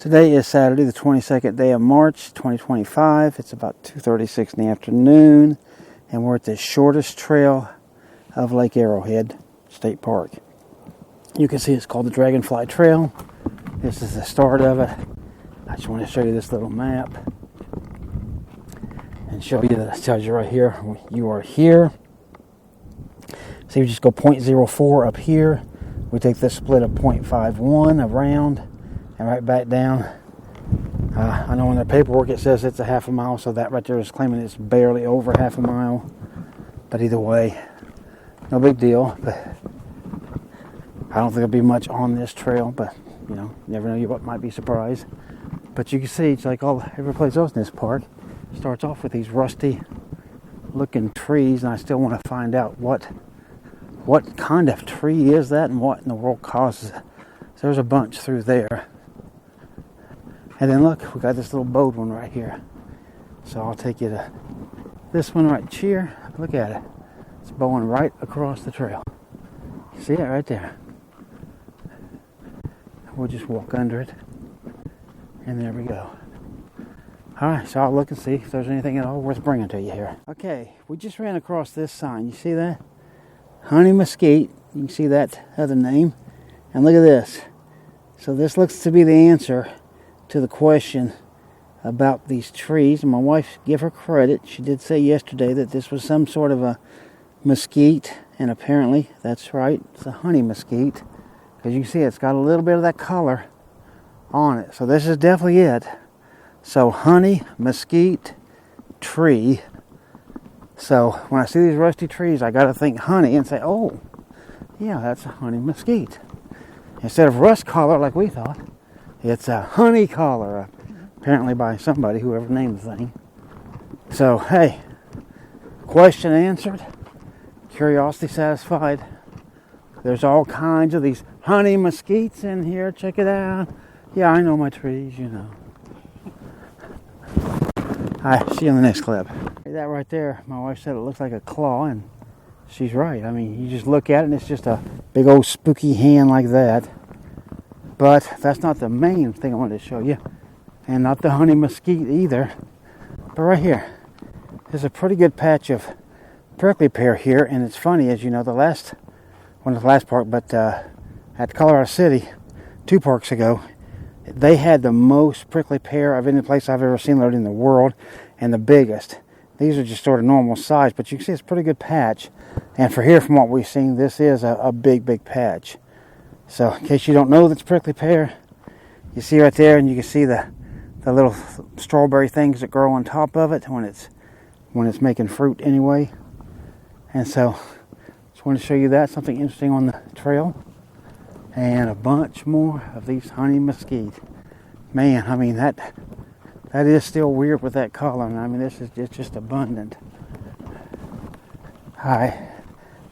Today is Saturday, the 22nd day of March, 2025. It's about 2:36 in the afternoon, and we're at the shortest trail of Lake Arrowhead State Park. You can see it's called the DragonFly Trail. This is the start of it. I just want to show you this little map and show you that it tells you right here, you are here. So you just go 0.04 up here. We take this split of 0.51 around and right back down. I know in the paperwork it says it's a half a mile, so that right there is claiming it's barely over half a mile. But either way, no big deal. But I don't think there'll be much on this trail, but you know, you never know, you might be surprised. But you can see it's like every place else in this park starts off with these rusty looking trees, and I still want to find out what kind of tree is that and what in the world causes it. So there's a bunch through there. And then look, we got this little bowed one right here. So I'll take you to this one right here. Look at it. It's bowing right across the trail. See it right there. We'll just walk under it. And there we go. Alright, so I'll look and see if there's anything at all worth bringing to you here. Okay, we just ran across this sign. You see that? Honey Mesquite. You can see that other name. And look at this. So this looks to be the answer to the question about these trees. And my wife, give her credit, she did say yesterday that this was some sort of a mesquite, and apparently that's right, it's a honey mesquite, because you can see it's got a little bit of that color on it. So this is definitely it. So honey mesquite tree. So when I see these rusty trees, I got to think honey and say, oh yeah, that's a honey mesquite, instead of rust collar like we thought. It's a honey collar, apparently by somebody, whoever named the thing. So, hey, question answered, curiosity satisfied. There's all kinds of these honey mesquites in here. Check it out. Yeah, I know my trees, you know. All right, see you in the next clip. That right there, my wife said it looks like a claw, and she's right. I mean, you just look at it, and it's just a big old spooky hand like that. But that's not the main thing I wanted to show you. And not the honey mesquite either. But right here, there's a pretty good patch of prickly pear here. And it's funny, as you know, the last park, but at Colorado City, 2 parks ago, they had the most prickly pear of any place I've ever seen loaded in the world, and the biggest. These are just sort of normal size, but you can see it's a pretty good patch. And for here, from what we've seen, this is a big patch. So in case you don't know that's prickly pear, you see right there, and you can see the little strawberry things that grow on top of it when it's making fruit anyway. And so just wanted to show you that, something interesting on the trail. And a bunch more of these honey mesquite. Man, I mean that is still weird with that color. I mean, this is just abundant. All right,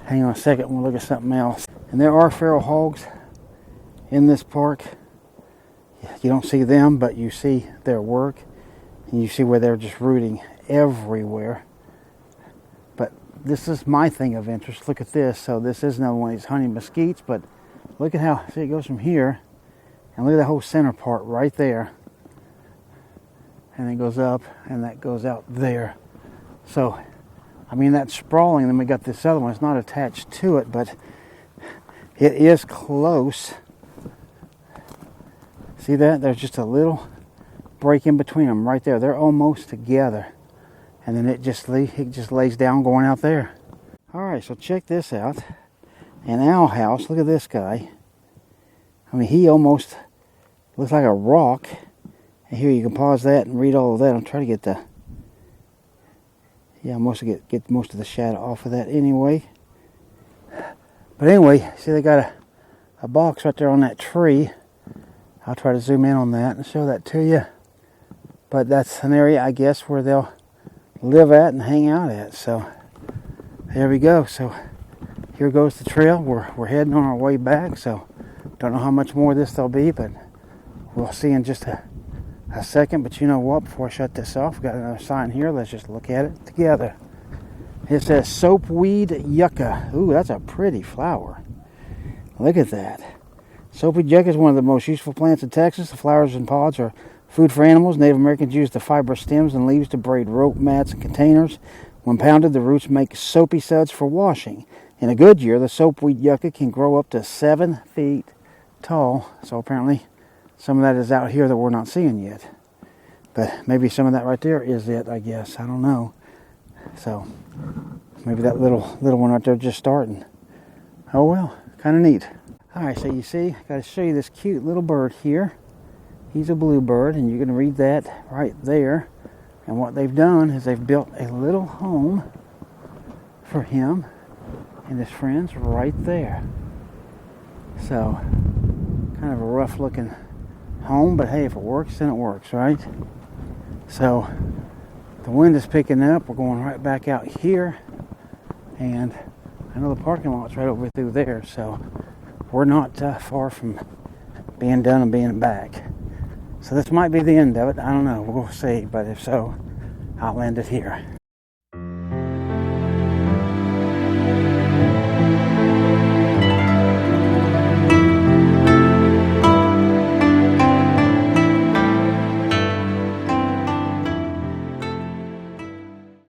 hang on a second, we'll look at something else. And there are feral hogs in this park. You don't see them, but you see their work, and you see where they're just rooting everywhere. But this is my thing of interest. Look at this. So this is another one of these honey mesquites, but look at how, see, it goes from here, and look at the whole center part right there, and it goes up, and that goes out there. So I mean, that's sprawling. Then we got this other one. It's not attached to it, but it is close. See that? There's just a little break in between them right there. They're almost together. And then it just lays down going out there. Alright, so check this out. An owl house. Look at this guy. I mean, he almost looks like a rock. And here you can pause that and read all of that. I'm trying to get the... Yeah, get most of the shadow off of that anyway. But anyway, see they got a box right there on that tree. I'll try to zoom in on that and show that to you. But that's an area, I guess, where they'll live at and hang out at. So there we go. So here goes the trail. We're heading on our way back. So don't know how much more of this there'll be, but we'll see in just a second. But you know what? Before I shut this off, got another sign here. Let's just look at it together. It says soapweed yucca. Ooh, that's a pretty flower. Look at that. Soapy yucca is one of the most useful plants in Texas. The flowers and pods are food for animals. Native Americans use the fibrous stems and leaves to braid rope mats and containers. When pounded, the roots make soapy suds for washing. In a good year, the soapweed yucca can grow up to 7 feet tall. So apparently some of that is out here that we're not seeing yet. But maybe some of that right there is it, I guess. I don't know. So maybe that little one right there just starting. Oh well, kind of neat. Alright, so you see, I got to show you this cute little bird here. He's a bluebird, and you're going to read that right there. And what they've done is they've built a little home for him and his friends right there. So, kind of a rough looking home, but hey, if it works, then it works, right? So, the wind is picking up. We're going right back out here. And I know the parking lot's right over through there, so we're not far from being done and being back. So this might be the end of it. I don't know. We'll see. But if so, I'll end it here.